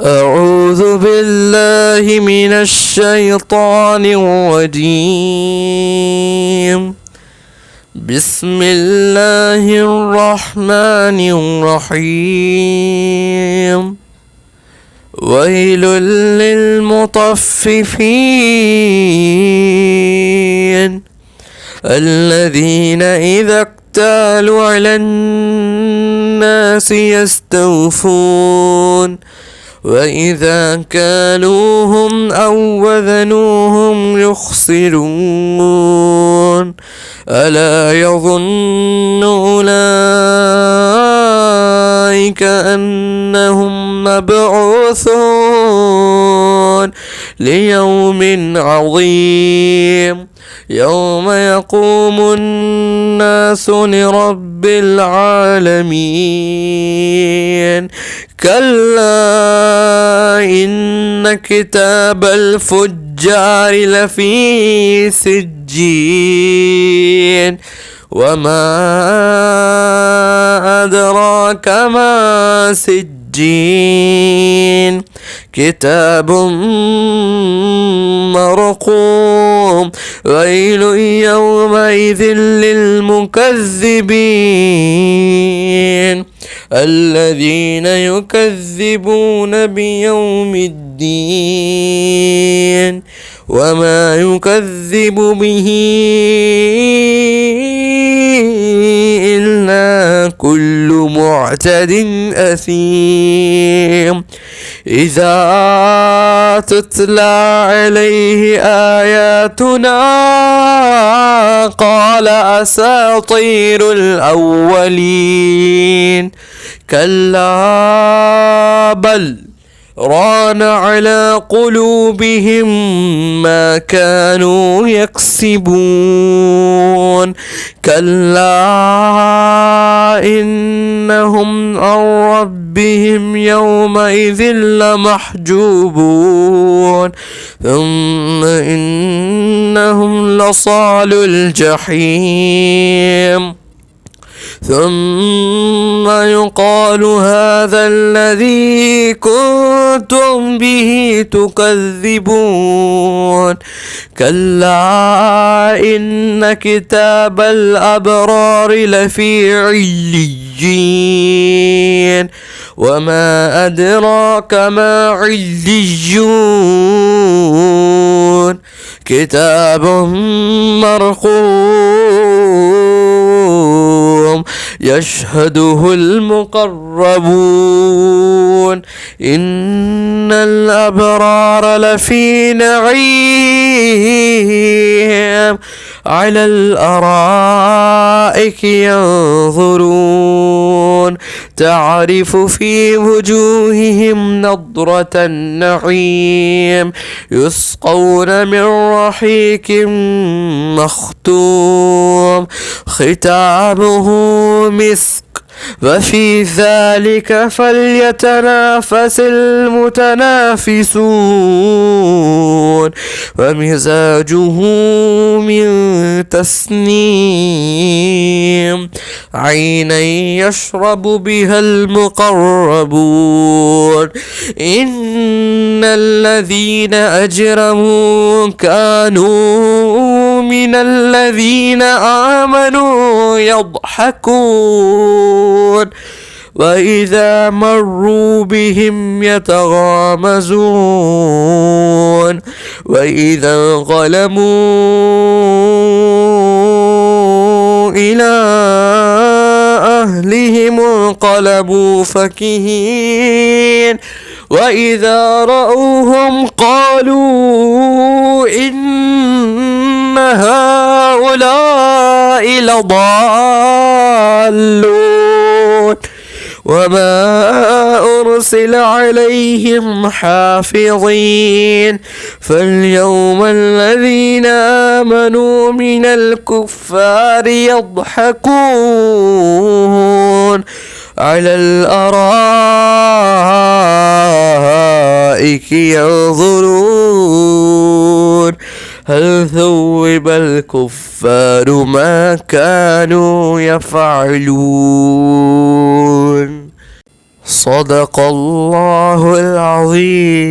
أعوذ بالله من الشيطان الرجيم. بسم الله الرحمن الرحيم. ويل للمطففين الذين إذا اكتالوا على الناس يستوفون وإذا كالوهم أو وزنوهم يخسرون. ألا يظن أولئك أنهم مبعوثون ليوم عظيم يوم يقوم الناس لرب العالمين. كلا إن كتاب الفجار لفي سجين وما أدراك ما سجين كتاب مرقوم. ويل يومئذ للمكذبين الذين يكذبون بيوم الدين وما يكذب به إلا كل معتد أثيم. إذا تتلى عليه آياتنا قال أساطير الأولين. كلا بل ران على قلوبهم ما كانوا يكسبون. كلا إنهم عن ربهم يومئذ لمحجوبون ثم إنهم لصال الجحيم. ثم يقال هذا الذي كنتم به تكذبون. كلا إن كتاب الأبرار لفي عليين وما أدراك ما عليون كتاب مرقوم يشهده المقربون. إن الأبرار لفي نعيم على الأرائك ينظرون تعرف في وجوههم نضرة النعيم يسقون من رحيق مختوم ختامه مسك وفي ذلك فليتنافس المتنافسون. ومزاجه من تسنيم عينا يشرب بها المقربون. إن الذين أجرموا كانوا من الذين آمنوا يضحكون وإذا مروا بهم يتغامزون وإذا انقلبوا إلى أهلهم انقلبوا فكهين وإذا رأوهم قالوا إن هؤلاء لضالون وما أرسل عليهم حافظين. فاليوم الذين آمنوا من الكفار يضحكون على الأرائك ينظرون هل ثوب الكفار ما كانوا يفعلون. صدق الله العظيم.